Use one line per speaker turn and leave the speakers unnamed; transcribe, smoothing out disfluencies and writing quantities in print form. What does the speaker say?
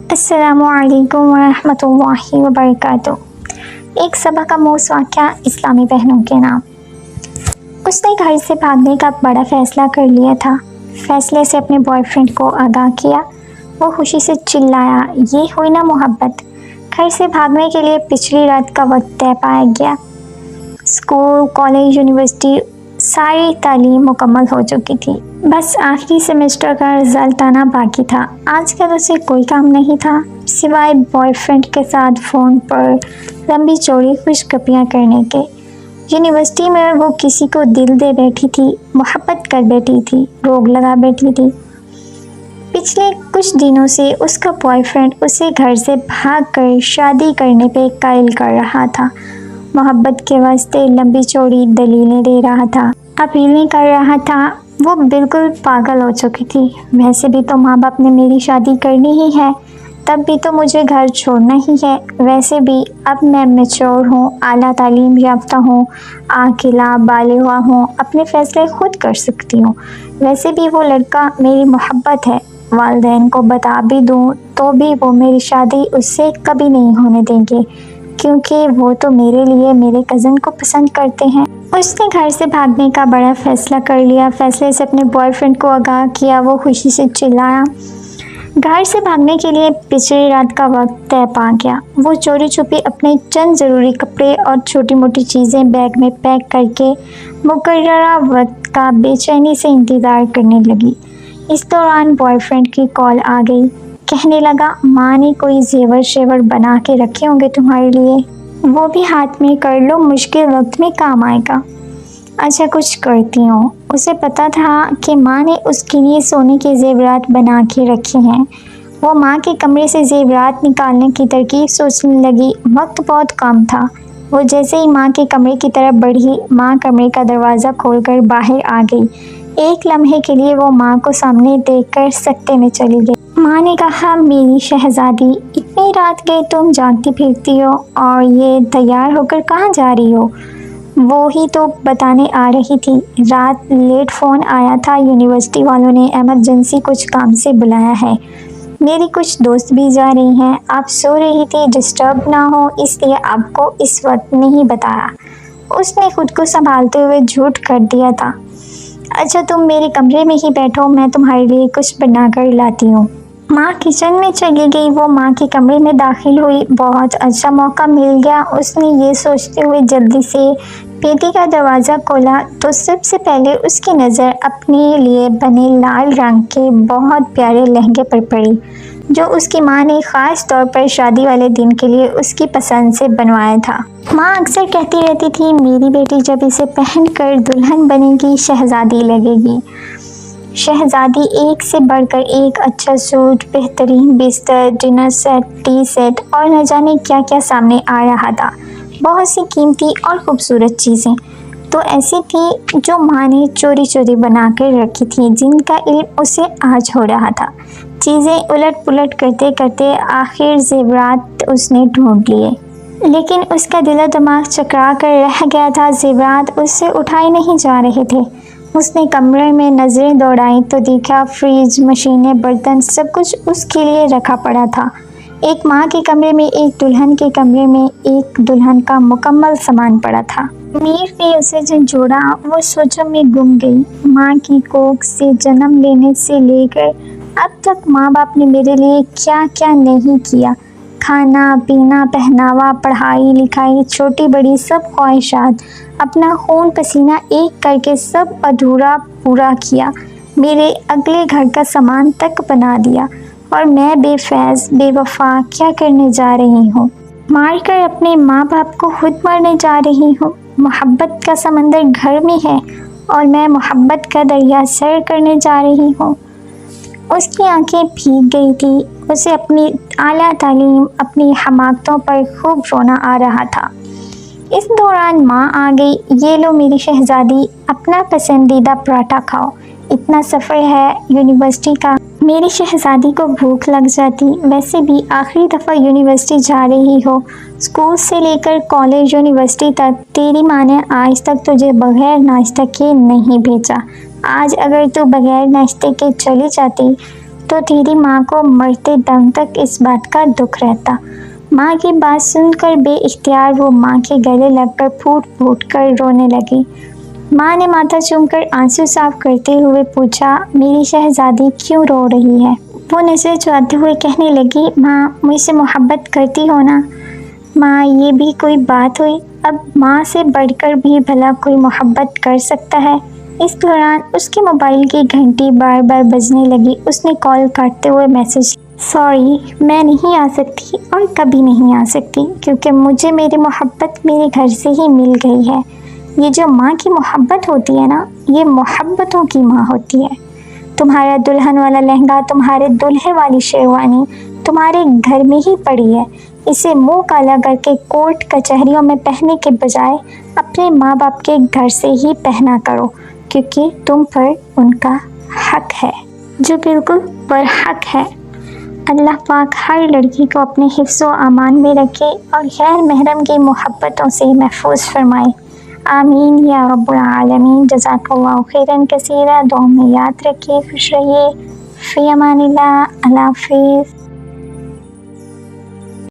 अस्सलामु अलैकुम वरहमतुल्लाहि वबरकातुह। एक सबक का मोस वाक़या इस्लामी बहनों के नाम। उसने घर से भागने का बड़ा फ़ैसला कर लिया था। फ़ैसले से अपने बॉयफ्रेंड को आगाह किया। वो खुशी से चिल्लाया, ये हुई ना मोहब्बत। घर से भागने के लिए पिछली रात का वक्त तय पाया गया। स्कूल, कॉलेज, यूनिवर्सिटी सारी तालीम मुकम्मल हो चुकी थी। बस आखिरी सेमेस्टर का रिज़ल्ट आना बाकी था। आजकल उसे कोई काम नहीं था सिवाय बॉयफ्रेंड के साथ फ़ोन पर लंबी चौड़ी खुशगपियाँ करने के। यूनिवर्सिटी में वो किसी को दिल दे बैठी थी, मोहब्बत कर बैठी थी, रोग लगा बैठी थी। पिछले कुछ दिनों से उसका बॉयफ्रेंड उसे घर से भागकर शादी करने पे कायल कर रहा था। मोहब्बत के वास्ते लंबी चौड़ी दलीलें दे रहा था, अपीलें कर रहा था। वो बिल्कुल पागल हो चुकी थी। वैसे भी तो माँ बाप ने मेरी शादी करनी ही है, तब भी तो मुझे घर छोड़ना ही है। वैसे भी अब मैं मैच्योर हूँ, आला तालीम याफ्ता हूँ, आकिला बालिग़ा हूँ, अपने फ़ैसले खुद कर सकती हूँ। वैसे भी वो लड़का मेरी मोहब्बत है। वालिदैन को बता भी दूँ तो भी वो मेरी शादी उससे कभी नहीं होने देंगे, क्योंकि वो तो मेरे लिए मेरे कज़न को पसंद करते हैं। उसने घर से भागने का बड़ा फ़ैसला कर लिया। फ़ैसले से अपने बॉयफ्रेंड को आगाह किया। वो खुशी से चिल्लाया। घर से भागने के लिए पिछली रात का वक्त तय पा गया। वो चोरी छुपी अपने चंद ज़रूरी कपड़े और छोटी मोटी चीज़ें बैग में पैक करके मुकर्ररा वक्त का बेचैनी से इंतज़ार करने लगी। इस दौरान बॉयफ्रेंड की कॉल आ गई। कहने लगा, माँ ने कोई जेवर शेवर बना के रखे होंगे तुम्हारे लिए, वो भी हाथ में कर लो, मुश्किल वक्त में काम आएगा। अच्छा, कुछ करती हूँ। उसे पता था कि माँ ने उसके लिए सोने के जेवरात बना के रखे हैं। वो माँ के कमरे से जेवरात निकालने की तरकीब सोचने लगी। वक्त बहुत कम था। वो जैसे ही माँ के कमरे की तरफ बढ़ी, माँ कमरे का दरवाज़ा खोलकर बाहर आ गई। एक लम्हे के लिए वो माँ को सामने देखकर सकते में चली गई। माँ ने कहा, मेरी शहज़ादी, इतनी रात गए तुम जागती फिरती हो और ये तैयार होकर कहाँ जा रही हो? वो ही तो बताने आ रही थी। रात लेट फ़ोन आया था, यूनिवर्सिटी वालों ने एमरजेंसी कुछ काम से बुलाया है। मेरी कुछ दोस्त भी जा रही हैं। आप सो रही थी, डिस्टर्ब ना हो इसलिए आपको इस वक्त नहीं बताया। उसने खुद को संभालते हुए झूठ कर दिया था। अच्छा, तुम मेरे कमरे में ही बैठो, मैं तुम्हारे लिए कुछ बना कर लाती हूँ। माँ किचन में चली गई। वो माँ के कमरे में दाखिल हुई। बहुत अच्छा मौका मिल गया। उसने ये सोचते हुए जल्दी से पेटी का दरवाज़ा खोला तो सबसे पहले उसकी नज़र अपने लिए बने लाल रंग के बहुत प्यारे लहंगे पर पड़ी, जो उसकी माँ ने ख़ास तौर पर शादी वाले दिन के लिए उसकी पसंद से बनवाया था। माँ अक्सर कहती रहती थी, मेरी बेटी जब इसे पहनकर दुल्हन बनेगी, शहज़ादी लगेगी। शहज़ादी एक से बढ़कर एक अच्छा सूट, बेहतरीन बिस्तर, डिनर सेट, टी सेट और न जाने क्या क्या सामने आ रहा था। बहुत सी कीमती और ख़ूबसूरत चीज़ें तो ऐसी थी जो माँ ने चोरी चोरी बना कर रखी थी, जिनका इल्म उसे आज हो रहा था। चीज़ें उलट पुलट करते करते आखिर ज़ेवरात उसने ढूंढ लिए, लेकिन उसका दिल दिमाग चकरा कर रह गया था। ज़ेवरात उससे उठाए नहीं जा रहे थे। उसने कमरे में नज़रें दौड़ाई तो देखा फ्रिज, मशीनें, बर्तन सब कुछ उसके लिए रखा पड़ा था। एक माँ के कमरे में, एक दुल्हन के कमरे में एक दुल्हन का मुकम्मल सामान पड़ा था। मीर ने उसे झंझोड़ा। वो सोचों में गुम गई। माँ की कोख से जन्म लेने से लेकर अब तक माँ बाप ने मेरे लिए क्या क्या नहीं किया। खाना पीना, पहनावा, पढ़ाई लिखाई, छोटी बड़ी सब ख्वाहिशात, अपना खून पसीना एक करके सब अधूरा पूरा किया। मेरे अगले घर का सामान तक बना दिया और मैं बेफैज़ बेवफा क्या करने जा रही हूँ? मार कर अपने माँ बाप को खुद मरने जा रही हूँ। मोहब्बत का समंदर घर में है और मैं मोहब्बत का दरिया सैर करने जा रही हूँ। उसकी आंखें भीग गई थी। उसे अपनी आला तालीम, अपनी हमाकतों पर खूब रोना आ रहा था। इस दौरान माँ आ गई। ये लो मेरी शहज़ादी, अपना पसंदीदा पराठा खाओ, इतना सफ़र है यूनिवर्सिटी का। मेरी शहज़ादी को भूख लग जाती। वैसे भी आखिरी दफ़ा यूनिवर्सिटी जा रही हो। स्कूल से लेकर कॉलेज, यूनिवर्सिटी तक तेरी माँ ने आज तक तुझे बग़ैर नाश्ते के नहीं भेजा। आज अगर तू बग़ैर नाश्ते के चली जाती तो तेरी माँ को मरते दम तक इस बात का दुख रहता। माँ की बात सुनकर बेइख्तियार वो माँ के गले लगकर फूट फूट कर रोने लगी। माँ ने माथा चूमकर आंसू साफ करते हुए पूछा, मेरी शहजादी क्यों रो रही है? वो नजर चुराते हुए कहने लगी, माँ मुझसे मोहब्बत करती हो ना? माँ ये भी कोई बात हुई, अब माँ से बढ़कर भी भला कोई मोहब्बत कर सकता है? इस दौरान उसके मोबाइल की घंटी बार बार बजने लगी। उसने कॉल काटते हुए मैसेज, सॉरी मैं नहीं आ सकती और कभी नहीं आ सकती, क्योंकि मुझे मेरी मोहब्बत मेरे घर से ही मिल गई है। ये जो माँ की मोहब्बत होती है ना, ये मोहब्बतों की माँ होती है। तुम्हारा दुल्हन वाला लहंगा, तुम्हारे दूल्हे वाली शेरवानी तुम्हारे घर में ही पड़ी है। इसे मुंह काला करके कोर्ट कचहरियों में पहनने के बजाय अपने माँ बाप के घर से ही पहना करो, क्योंकि तुम पर उनका हक है, जो बिल्कुल बरहक है। अल्लाह पाक हर लड़की को अपने हिफ्ज़ व अमान में रखे और गैर महरम की मोहब्बतों से महफूज फरमाए। आमीन या रब्बुल आलमीन। जज़ाकल्लाहु खैरन कसीरा। दुआ में याद रखिए। खुश रहिए। फ़ी अमानिल्लाह। अल्लाह हाफ़िज़।